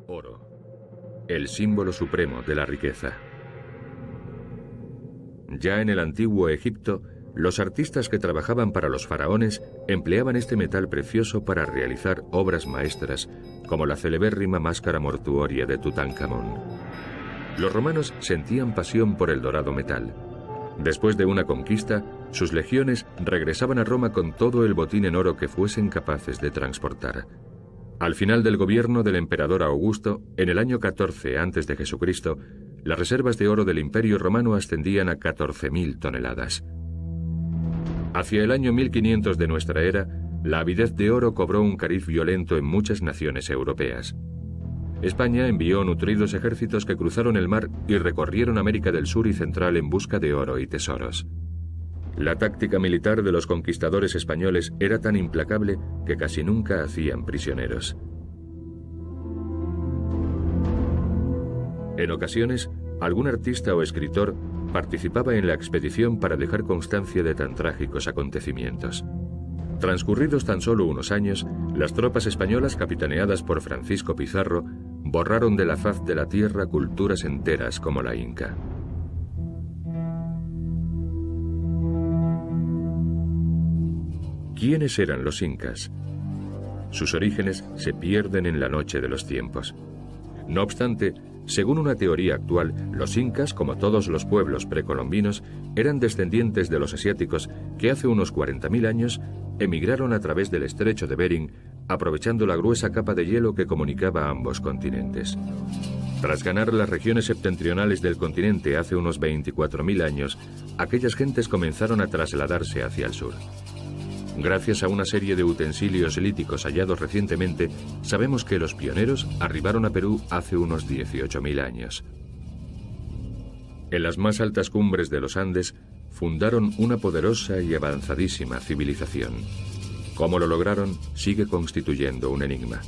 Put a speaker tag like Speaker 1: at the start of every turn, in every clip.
Speaker 1: Oro, el símbolo supremo de la riqueza. Ya en el antiguo Egipto, los artistas que trabajaban para los faraones empleaban este metal precioso para realizar obras maestras, como la celebérrima máscara mortuoria de Tutankamón. Los romanos sentían pasión por el dorado metal. Después de una conquista, sus legiones regresaban a Roma con todo el botín en oro que fuesen capaces de transportar. Al final del gobierno del emperador Augusto, en el año 14 a.C., las reservas de oro del Imperio Romano ascendían a 14.000 toneladas. Hacia el año 1500 de nuestra era, la avidez de oro cobró un cariz violento en muchas naciones europeas. España envió nutridos ejércitos que cruzaron el mar y recorrieron América del Sur y Central en busca de oro y tesoros. La táctica militar de los conquistadores españoles era tan implacable que casi nunca hacían prisioneros. En ocasiones, algún artista o escritor participaba en la expedición para dejar constancia de tan trágicos acontecimientos. Transcurridos tan solo unos años, las tropas españolas capitaneadas por Francisco Pizarro borraron de la faz de la tierra culturas enteras como la inca. ¿Quiénes eran los incas? Sus orígenes se pierden en la noche de los tiempos. No obstante, según una teoría actual, los incas, como todos los pueblos precolombinos, eran descendientes de los asiáticos que hace unos 40.000 años emigraron a través del estrecho de Bering, aprovechando la gruesa capa de hielo que comunicaba ambos continentes. Tras ganar las regiones septentrionales del continente hace unos 24.000 años, aquellas gentes comenzaron a trasladarse hacia el sur. Gracias a una serie de utensilios líticos hallados recientemente, sabemos que los pioneros arribaron a Perú hace unos 18.000 años. En las más altas cumbres de los Andes, fundaron una poderosa y avanzadísima civilización. Cómo lo lograron sigue constituyendo un enigma.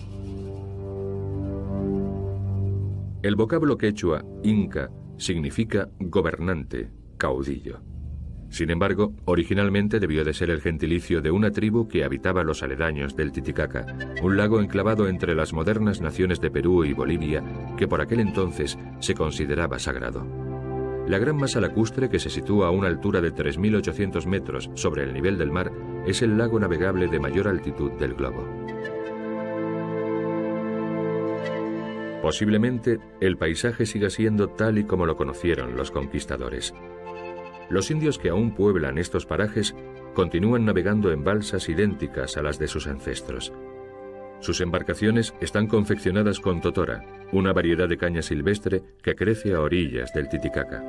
Speaker 1: El vocablo quechua, inca, significa gobernante, caudillo. Sin embargo, originalmente debió de ser el gentilicio de una tribu que habitaba los aledaños del Titicaca, un lago enclavado entre las modernas naciones de Perú y Bolivia, que por aquel entonces se consideraba sagrado. La gran masa lacustre, que se sitúa a una altura de 3.800 metros sobre el nivel del mar, es el lago navegable de mayor altitud del globo. Posiblemente, el paisaje siga siendo tal y como lo conocieron los conquistadores. Los indios que aún pueblan estos parajes continúan navegando en balsas idénticas a las de sus ancestros. Sus embarcaciones están confeccionadas con totora, una variedad de caña silvestre que crece a orillas del Titicaca.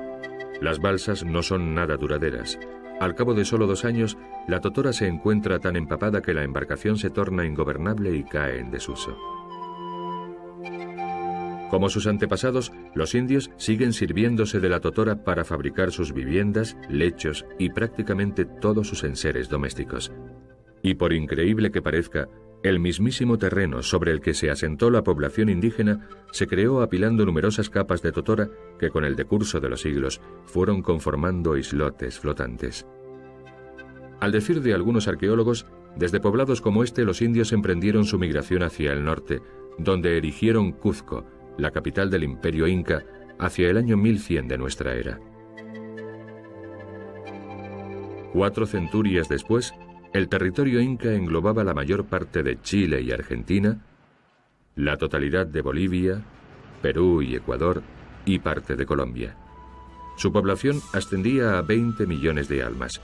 Speaker 1: Las balsas no son nada duraderas. Al cabo de solo 2 años, la totora se encuentra tan empapada que la embarcación se torna ingobernable y cae en desuso. Como sus antepasados, los indios siguen sirviéndose de la totora para fabricar sus viviendas, lechos y prácticamente todos sus enseres domésticos. Y por increíble que parezca, el mismísimo terreno sobre el que se asentó la población indígena se creó apilando numerosas capas de totora que con el decurso de los siglos fueron conformando islotes flotantes. Al decir de algunos arqueólogos, desde poblados como este los indios emprendieron su migración hacia el norte, donde erigieron Cuzco, la capital del Imperio Inca, hacia el año 1100 de nuestra era. 4 centurias después, el territorio inca englobaba la mayor parte de Chile y Argentina, la totalidad de Bolivia, Perú y Ecuador y parte de Colombia. Su población ascendía a 20 millones de almas.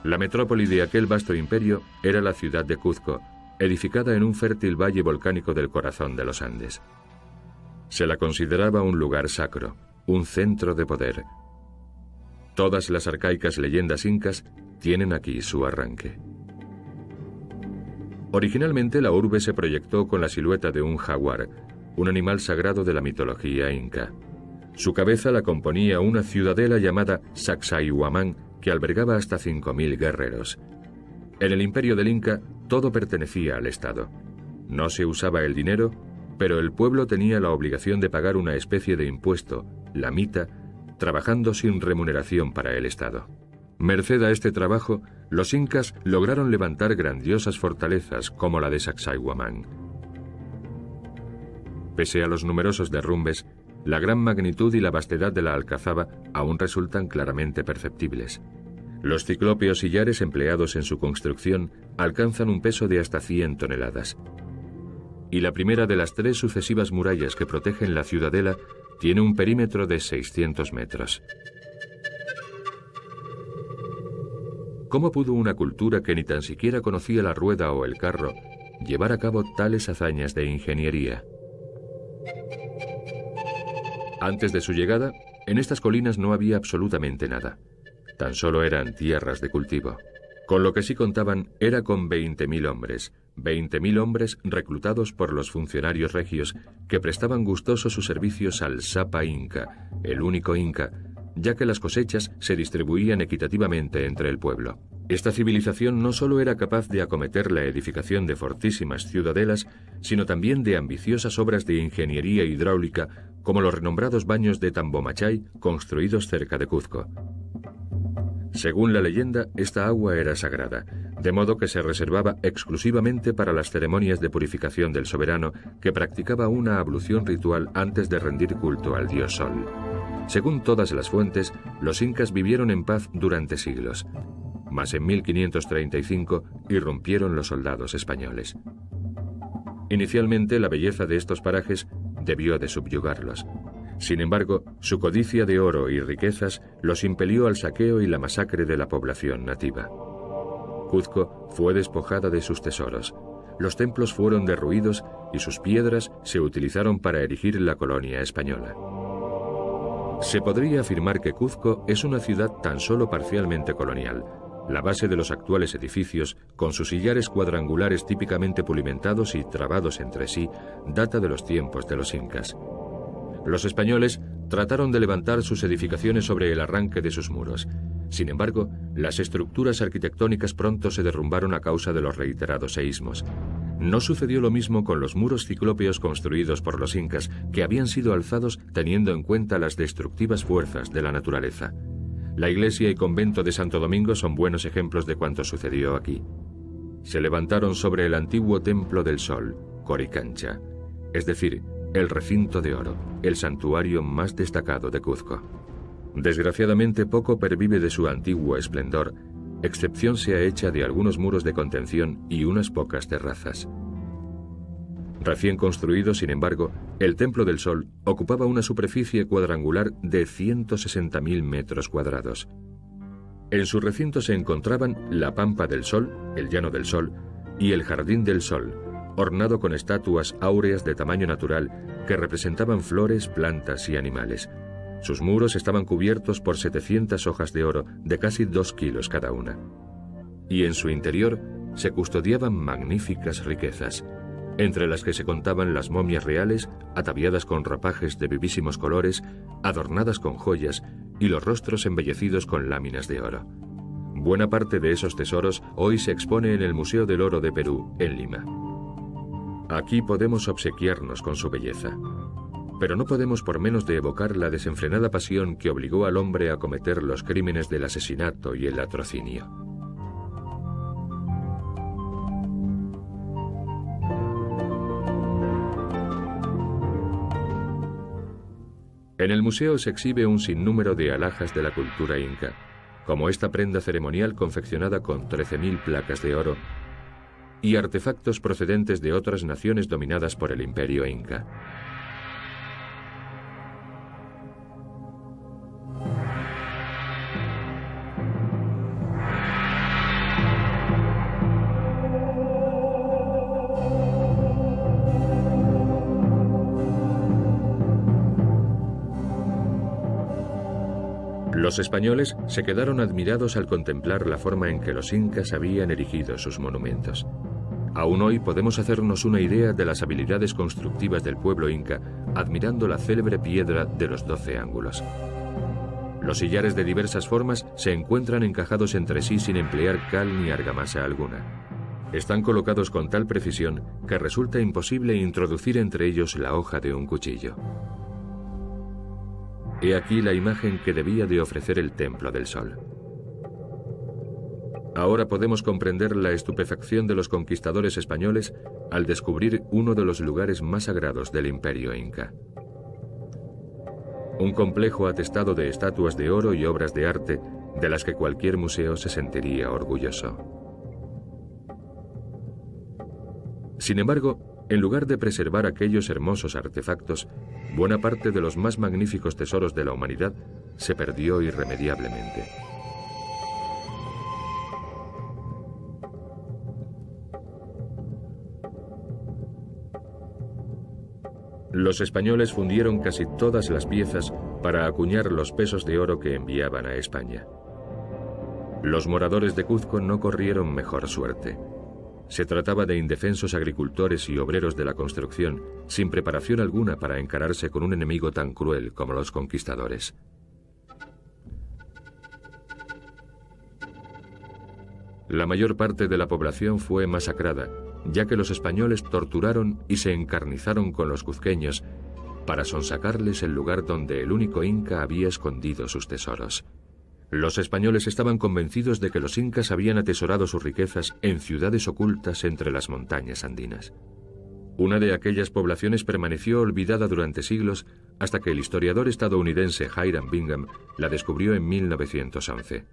Speaker 1: La metrópoli de aquel vasto imperio era la ciudad de Cuzco, edificada en un fértil valle volcánico del corazón de los Andes. Se la consideraba un lugar sacro, un centro de poder. Todas las arcaicas leyendas incas tienen aquí su arranque. Originalmente la urbe se proyectó con la silueta de un jaguar, un animal sagrado de la mitología inca. Su cabeza la componía una ciudadela llamada Sacsayhuamán, que albergaba hasta 5.000 guerreros. En el imperio del Inca, todo pertenecía al Estado. No se usaba el dinero, pero el pueblo tenía la obligación de pagar una especie de impuesto, la mita, trabajando sin remuneración para el Estado. Merced a este trabajo, los incas lograron levantar grandiosas fortalezas como la de Sacsayhuamán. Pese a los numerosos derrumbes, la gran magnitud y la vastedad de la alcazaba aún resultan claramente perceptibles. Los ciclópeos sillares empleados en su construcción alcanzan un peso de hasta 100 toneladas. Y la primera de las 3 sucesivas murallas que protegen la ciudadela tiene un perímetro de 600 metros. ¿Cómo pudo una cultura que ni tan siquiera conocía la rueda o el carro llevar a cabo tales hazañas de ingeniería? Antes de su llegada, en estas colinas no había absolutamente nada. Tan solo eran tierras de cultivo. Con lo que sí contaban era con 20.000 hombres. 20.000 hombres reclutados por los funcionarios regios que prestaban gustosos sus servicios al Sapa Inca, el único Inca, ya que las cosechas se distribuían equitativamente entre el pueblo. Esta civilización no solo era capaz de acometer la edificación de fortísimas ciudadelas, sino también de ambiciosas obras de ingeniería hidráulica, como los renombrados baños de Tambomachay, construidos cerca de Cuzco. Según la leyenda, esta agua era sagrada, de modo que se reservaba exclusivamente para las ceremonias de purificación del soberano, que practicaba una ablución ritual antes de rendir culto al dios Sol. Según todas las fuentes, los incas vivieron en paz durante siglos. Mas en 1535 irrumpieron los soldados españoles. Inicialmente, la belleza de estos parajes debió de subyugarlos. Sin embargo, su codicia de oro y riquezas los impelió al saqueo y la masacre de la población nativa. Cuzco fue despojada de sus tesoros. Los templos fueron derruidos y sus piedras se utilizaron para erigir la colonia española. Se podría afirmar que Cuzco es una ciudad tan solo parcialmente colonial. La base de los actuales edificios, con sus sillares cuadrangulares típicamente pulimentados y trabados entre sí, data de los tiempos de los incas. Los españoles trataron de levantar sus edificaciones sobre el arranque de sus muros. Sin embargo, las estructuras arquitectónicas pronto se derrumbaron a causa de los reiterados seísmos. No sucedió lo mismo con los muros ciclópeos construidos por los incas, que habían sido alzados teniendo en cuenta las destructivas fuerzas de la naturaleza. La iglesia y convento de Santo Domingo son buenos ejemplos de cuanto sucedió aquí. Se levantaron sobre el antiguo Templo del Sol, Coricancha, es decir, el recinto de oro, el santuario más destacado de Cuzco. Desgraciadamente poco pervive de su antiguo esplendor, excepción sea hecha de algunos muros de contención y unas pocas terrazas. Recién construido, sin embargo, el Templo del Sol ocupaba una superficie cuadrangular de 160.000 metros cuadrados. En su recinto se encontraban la Pampa del Sol, el Llano del Sol, y el Jardín del Sol, ornado con estatuas áureas de tamaño natural que representaban flores, plantas y animales. Sus muros estaban cubiertos por 700 hojas de oro de casi 2 kilos cada una. Y en su interior se custodiaban magníficas riquezas, entre las que se contaban las momias reales, ataviadas con ropajes de vivísimos colores, adornadas con joyas y los rostros embellecidos con láminas de oro. Buena parte de esos tesoros hoy se expone en el Museo del Oro de Perú, en Lima. Aquí podemos obsequiarnos con su belleza, pero no podemos por menos de evocar la desenfrenada pasión que obligó al hombre a cometer los crímenes del asesinato y el latrocinio. En el museo se exhibe un sinnúmero de alhajas de la cultura inca, como esta prenda ceremonial confeccionada con 13.000 placas de oro y artefactos procedentes de otras naciones dominadas por el imperio inca. Los españoles se quedaron admirados al contemplar la forma en que los incas habían erigido sus monumentos. Aún hoy podemos hacernos una idea de las habilidades constructivas del pueblo inca admirando la célebre piedra de los 12 ángulos. Los sillares de diversas formas se encuentran encajados entre sí sin emplear cal ni argamasa alguna. Están colocados con tal precisión que resulta imposible introducir entre ellos la hoja de un cuchillo. He aquí la imagen que debía de ofrecer el Templo del Sol. Ahora podemos comprender la estupefacción de los conquistadores españoles al descubrir uno de los lugares más sagrados del imperio inca. Un complejo atestado de estatuas de oro y obras de arte de las que cualquier museo se sentiría orgulloso. Sin embargo, en lugar de preservar aquellos hermosos artefactos, buena parte de los más magníficos tesoros de la humanidad se perdió irremediablemente. Los españoles fundieron casi todas las piezas para acuñar los pesos de oro que enviaban a España. Los moradores de Cuzco no corrieron mejor suerte. Se trataba de indefensos agricultores y obreros de la construcción, sin preparación alguna para encararse con un enemigo tan cruel como los conquistadores. La mayor parte de la población fue masacrada, ya que los españoles torturaron y se encarnizaron con los cuzqueños para sonsacarles el lugar donde el único inca había escondido sus tesoros. Los españoles estaban convencidos de que los incas habían atesorado sus riquezas en ciudades ocultas entre las montañas andinas. Una de aquellas poblaciones permaneció olvidada durante siglos hasta que el historiador estadounidense Hiram Bingham la descubrió en 1911.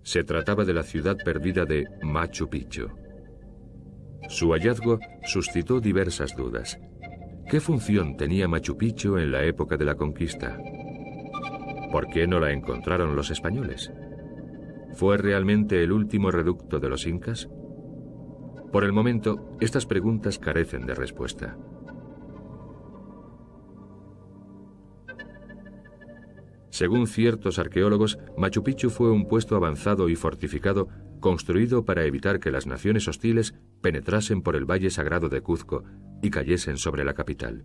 Speaker 1: Se trataba de la ciudad perdida de Machu Picchu. Su hallazgo suscitó diversas dudas. ¿Qué función tenía Machu Picchu en la época de la conquista? ¿Por qué no la encontraron los españoles? ¿Fue realmente el último reducto de los incas? Por el momento, estas preguntas carecen de respuesta. Según ciertos arqueólogos, Machu Picchu fue un puesto avanzado y fortificado construido para evitar que las naciones hostiles penetrasen por el valle sagrado de Cuzco y cayesen sobre la capital.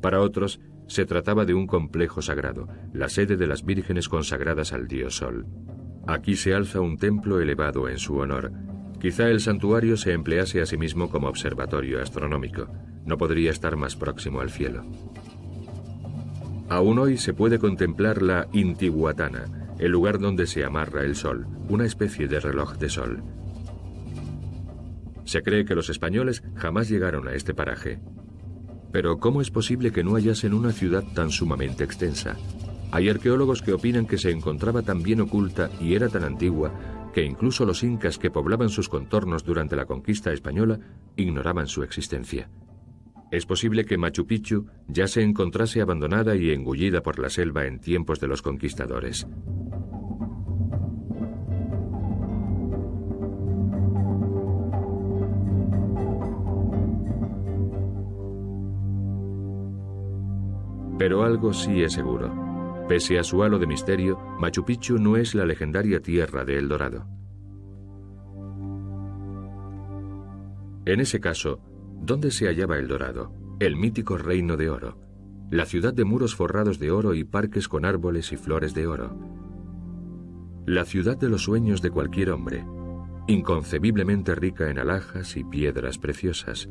Speaker 1: Para otros, se trataba de un complejo sagrado, la sede de las vírgenes consagradas al dios Sol. Aquí se alza un templo elevado en su honor. Quizá el santuario se emplease a sí mismo como observatorio astronómico. No podría estar más próximo al cielo. Aún hoy se puede contemplar la Intihuatana, el lugar donde se amarra el sol, una especie de reloj de sol. Se cree que los españoles jamás llegaron a este paraje. Pero ¿cómo es posible que no hallasen una ciudad tan sumamente extensa? Hay arqueólogos que opinan que se encontraba tan bien oculta y era tan antigua que incluso los incas que poblaban sus contornos durante la conquista española ignoraban su existencia. Es posible que Machu Picchu ya se encontrase abandonada y engullida por la selva en tiempos de los conquistadores. Pero algo sí es seguro. Pese a su halo de misterio, Machu Picchu no es la legendaria tierra de El Dorado. En ese caso, ¿dónde se hallaba El Dorado? El mítico Reino de Oro, la ciudad de muros forrados de oro y parques con árboles y flores de oro. La ciudad de los sueños de cualquier hombre, inconcebiblemente rica en alhajas y piedras preciosas.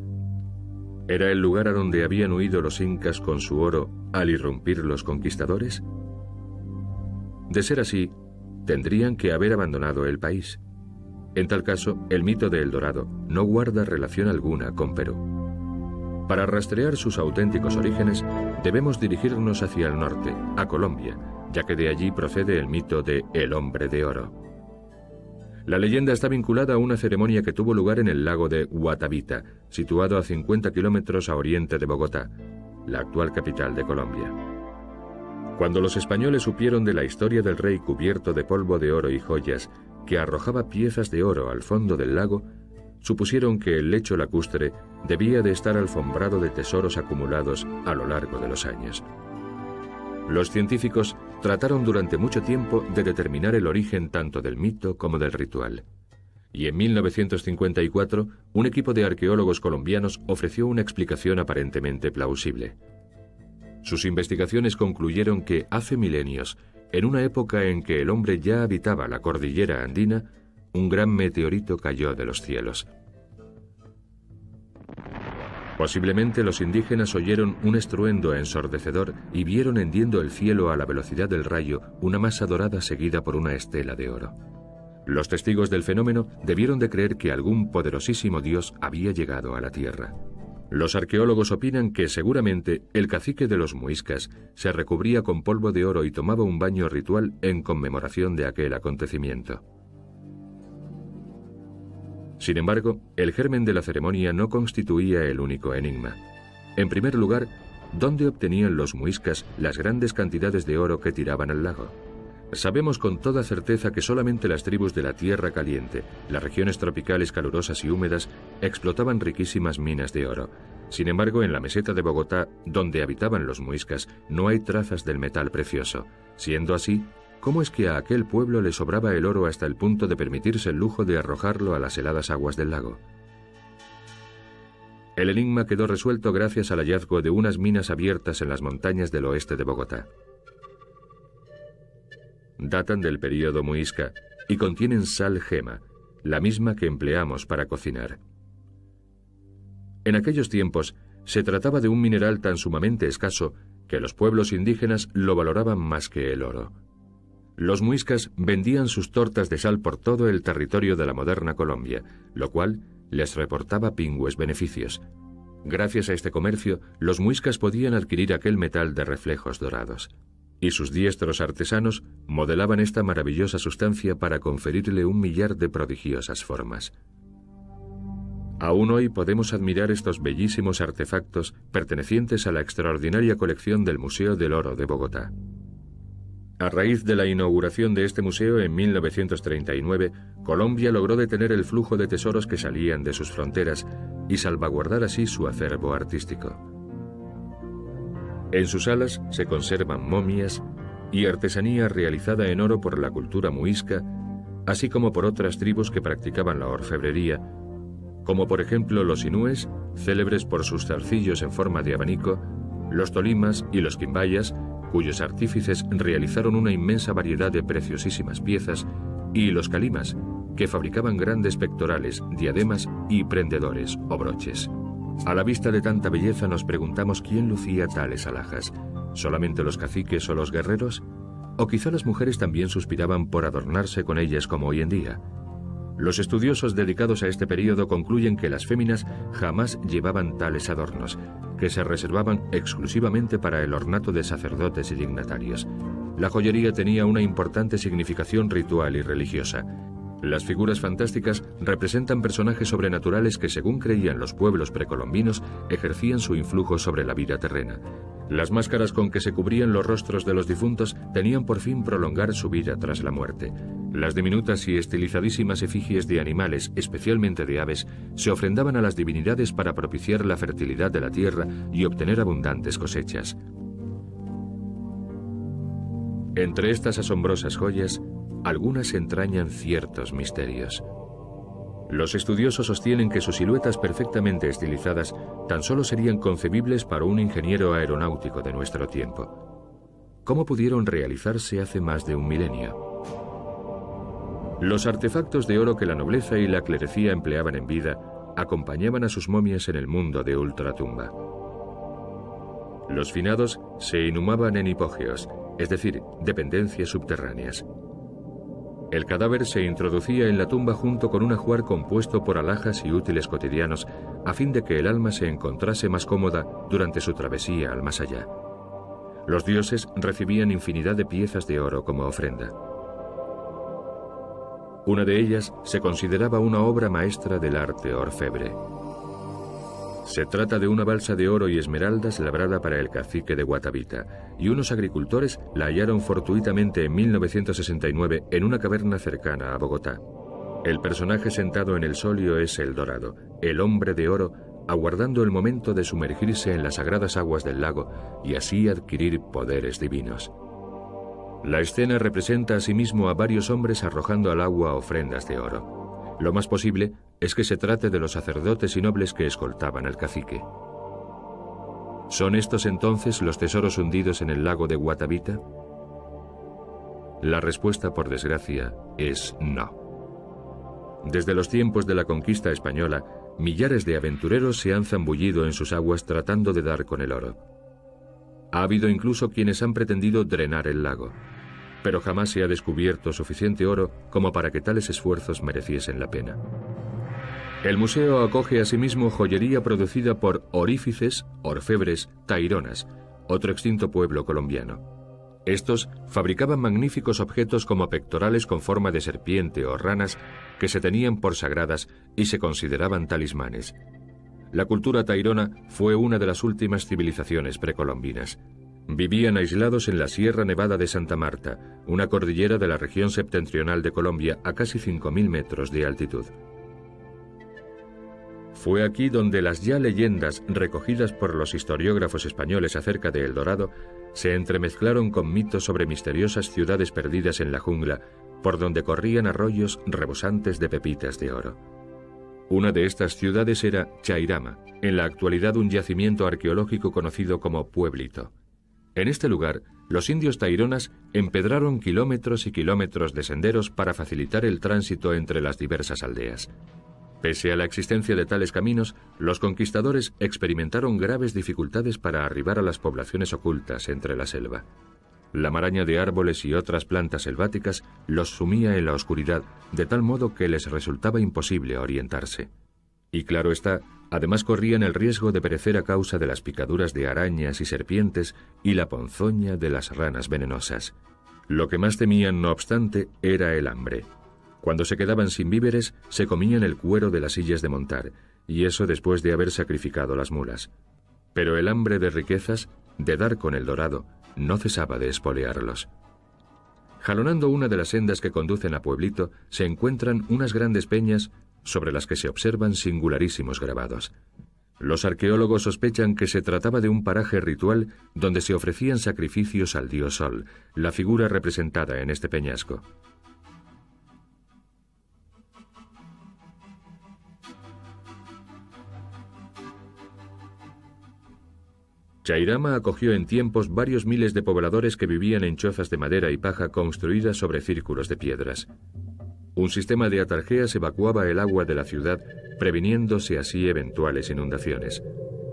Speaker 1: ¿Era el lugar a donde habían huido los incas con su oro al irrumpir los conquistadores? De ser así, tendrían que haber abandonado el país. En tal caso, el mito de El Dorado no guarda relación alguna con Perú. Para rastrear sus auténticos orígenes, debemos dirigirnos hacia el norte, a Colombia, ya que de allí procede el mito de El Hombre de Oro. La leyenda está vinculada a una ceremonia que tuvo lugar en el lago de Guatavita, situado a 50 kilómetros a oriente de Bogotá, la actual capital de Colombia. Cuando los españoles supieron de la historia del rey cubierto de polvo de oro y joyas, que arrojaba piezas de oro al fondo del lago, supusieron que el lecho lacustre debía de estar alfombrado de tesoros acumulados a lo largo de los años. Los científicos trataron durante mucho tiempo de determinar el origen tanto del mito como del ritual. Y en 1954, un equipo de arqueólogos colombianos ofreció una explicación aparentemente plausible. Sus investigaciones concluyeron que hace milenios, en una época en que el hombre ya habitaba la cordillera andina, un gran meteorito cayó de los cielos. Posiblemente los indígenas oyeron un estruendo ensordecedor y vieron hendiendo el cielo a la velocidad del rayo una masa dorada seguida por una estela de oro. Los testigos del fenómeno debieron de creer que algún poderosísimo dios había llegado a la Tierra. Los arqueólogos opinan que seguramente el cacique de los muiscas se recubría con polvo de oro y tomaba un baño ritual en conmemoración de aquel acontecimiento. Sin embargo, el germen de la ceremonia no constituía el único enigma. En primer lugar, ¿dónde obtenían los muiscas las grandes cantidades de oro que tiraban al lago? Sabemos con toda certeza que solamente las tribus de la Tierra Caliente, las regiones tropicales calurosas y húmedas, explotaban riquísimas minas de oro. Sin embargo, en la meseta de Bogotá, donde habitaban los muiscas, no hay trazas del metal precioso. Siendo así, ¿cómo es que a aquel pueblo le sobraba el oro hasta el punto de permitirse el lujo de arrojarlo a las heladas aguas del lago? El enigma quedó resuelto gracias al hallazgo de unas minas abiertas en las montañas del oeste de Bogotá. Datan del período muisca y contienen sal gema, la misma que empleamos para cocinar. En aquellos tiempos se trataba de un mineral tan sumamente escaso que los pueblos indígenas lo valoraban más que el oro. Los muiscas vendían sus tortas de sal por todo el territorio de la moderna Colombia, lo cual les reportaba pingües beneficios. Gracias a este comercio, los muiscas podían adquirir aquel metal de reflejos dorados. Y sus diestros artesanos modelaban esta maravillosa sustancia para conferirle un millar de prodigiosas formas. Aún hoy podemos admirar estos bellísimos artefactos pertenecientes a la extraordinaria colección del Museo del Oro de Bogotá. A raíz de la inauguración de este museo en 1939, Colombia logró detener el flujo de tesoros que salían de sus fronteras y salvaguardar así su acervo artístico. En sus salas se conservan momias y artesanía realizada en oro por la cultura muisca, así como por otras tribus que practicaban la orfebrería, como por ejemplo los inúes, célebres por sus zarcillos en forma de abanico, los tolimas y los quimbayas, cuyos artífices realizaron una inmensa variedad de preciosísimas piezas, y los calimas, que fabricaban grandes pectorales, diademas y prendedores o broches. A la vista de tanta belleza nos preguntamos quién lucía tales alhajas, ¿solamente los caciques o los guerreros? ¿O quizá las mujeres también suspiraban por adornarse con ellas como hoy en día? Los estudiosos dedicados a este período concluyen que las féminas jamás llevaban tales adornos, que se reservaban exclusivamente para el ornato de sacerdotes y dignatarios. La joyería tenía una importante significación ritual y religiosa. Las figuras fantásticas representan personajes sobrenaturales que, según creían los pueblos precolombinos, ejercían su influjo sobre la vida terrena. Las máscaras con que se cubrían los rostros de los difuntos tenían por fin prolongar su vida tras la muerte. Las diminutas y estilizadísimas efigies de animales, especialmente de aves, se ofrendaban a las divinidades para propiciar la fertilidad de la tierra y obtener abundantes cosechas. Entre estas asombrosas joyas, algunas entrañan ciertos misterios. Los estudiosos sostienen que sus siluetas perfectamente estilizadas tan solo serían concebibles para un ingeniero aeronáutico de nuestro tiempo. ¿Cómo pudieron realizarse hace más de un milenio? Los artefactos de oro que la nobleza y la clerecía empleaban en vida acompañaban a sus momias en el mundo de ultratumba. Los finados se inhumaban en hipógeos, es decir, dependencias subterráneas. El cadáver se introducía en la tumba junto con un ajuar compuesto por alhajas y útiles cotidianos, a fin de que el alma se encontrase más cómoda durante su travesía al más allá. Los dioses recibían infinidad de piezas de oro como ofrenda. Una de ellas se consideraba una obra maestra del arte orfebre. Se trata de una balsa de oro y esmeraldas labrada para el cacique de Guatavita, y unos agricultores la hallaron fortuitamente en 1969 en una caverna cercana a Bogotá. El personaje sentado en el solio es el Dorado, el hombre de oro, aguardando el momento de sumergirse en las sagradas aguas del lago y así adquirir poderes divinos. La escena representa asimismo a varios hombres arrojando al agua ofrendas de oro. Lo más posible es que se trate de los sacerdotes y nobles que escoltaban al cacique. ¿Son estos entonces los tesoros hundidos en el lago de Guatavita? La respuesta, por desgracia, es no. Desde los tiempos de la conquista española, millares de aventureros se han zambullido en sus aguas tratando de dar con el oro. Ha habido incluso quienes han pretendido drenar el lago. pero jamás se ha descubierto suficiente oro como para que tales esfuerzos mereciesen la pena. El museo acoge asimismo joyería producida por orífices, orfebres, taironas, otro extinto pueblo colombiano. Estos fabricaban magníficos objetos como pectorales con forma de serpiente o ranas que se tenían por sagradas y se consideraban talismanes. La cultura tairona fue una de las últimas civilizaciones precolombinas. Vivían aislados en la Sierra Nevada de Santa Marta, una cordillera de la región septentrional de Colombia a casi 5.000 metros de altitud. Fue aquí donde las ya leyendas recogidas por los historiógrafos españoles acerca de El Dorado se entremezclaron con mitos sobre misteriosas ciudades perdidas en la jungla, por donde corrían arroyos rebosantes de pepitas de oro. Una de estas ciudades era Chairama, en la actualidad un yacimiento arqueológico conocido como Pueblito. En este lugar, los indios taironas empedraron kilómetros y kilómetros de senderos para facilitar el tránsito entre las diversas aldeas. Pese a la existencia de tales caminos, los conquistadores experimentaron graves dificultades para arribar a las poblaciones ocultas entre la selva. La maraña de árboles y otras plantas selváticas los sumía en la oscuridad, de tal modo que les resultaba imposible orientarse. Y claro está, además corrían el riesgo de perecer a causa de las picaduras de arañas y serpientes y la ponzoña de las ranas venenosas. Lo que más temían, no obstante, era el hambre. Cuando se quedaban sin víveres, se comían el cuero de las sillas de montar, y eso después de haber sacrificado las mulas. Pero el hambre de riquezas, de dar con El Dorado, no cesaba de espolearlos. Jalonando una de las sendas que conducen a Pueblito, se encuentran unas grandes peñas sobre las que se observan singularísimos grabados. Los arqueólogos sospechan que se trataba de un paraje ritual donde se ofrecían sacrificios al dios Sol, la figura representada en este peñasco. Chairama acogió en tiempos varios miles de pobladores que vivían en chozas de madera y paja construidas sobre círculos de piedras. Un sistema de atarjeas evacuaba el agua de la ciudad, previniéndose así eventuales inundaciones.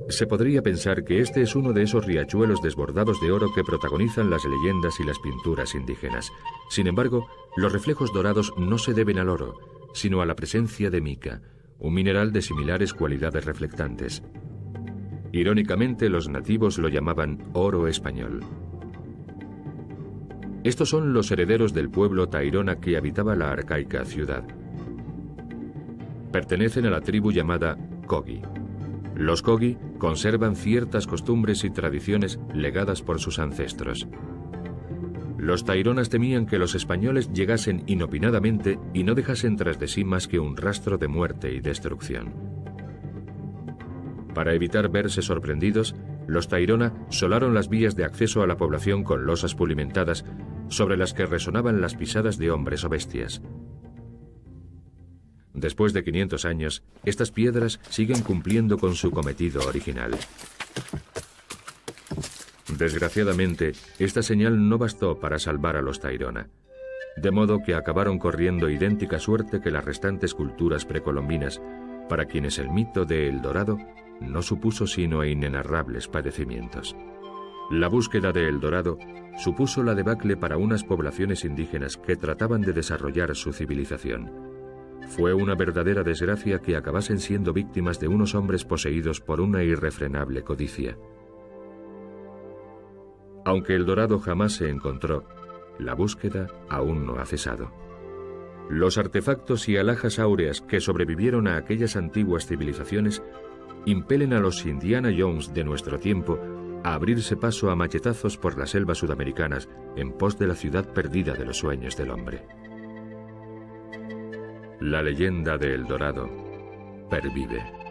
Speaker 1: Se podría pensar que este es uno de esos riachuelos desbordados de oro que protagonizan las leyendas y las pinturas indígenas. Sin embargo, los reflejos dorados no se deben al oro, sino a la presencia de mica, un mineral de similares cualidades reflectantes. Irónicamente, los nativos lo llamaban oro español. Estos son los herederos del pueblo tairona que habitaba la arcaica ciudad. Pertenecen a la tribu llamada Kogi. Los Kogi conservan ciertas costumbres y tradiciones legadas por sus ancestros. Los taironas temían que los españoles llegasen inopinadamente y no dejasen tras de sí más que un rastro de muerte y destrucción. Para evitar verse sorprendidos, los tairona solaron las vías de acceso a la población con losas pulimentadas sobre las que resonaban las pisadas de hombres o bestias. Después de 500 años, estas piedras siguen cumpliendo con su cometido original. Desgraciadamente, esta señal no bastó para salvar a los tairona, de modo que acabaron corriendo idéntica suerte que las restantes culturas precolombinas, para quienes el mito de El Dorado no supuso sino inenarrables padecimientos. La búsqueda de El Dorado supuso la debacle para unas poblaciones indígenas que trataban de desarrollar su civilización. Fue una verdadera desgracia que acabasen siendo víctimas de unos hombres poseídos por una irrefrenable codicia. Aunque El Dorado jamás se encontró, la búsqueda aún no ha cesado. Los artefactos y alhajas áureas que sobrevivieron a aquellas antiguas civilizaciones impelen a los Indiana Jones de nuestro tiempo a abrirse paso a machetazos por las selvas sudamericanas en pos de la ciudad perdida de los sueños del hombre. La leyenda de El Dorado pervive.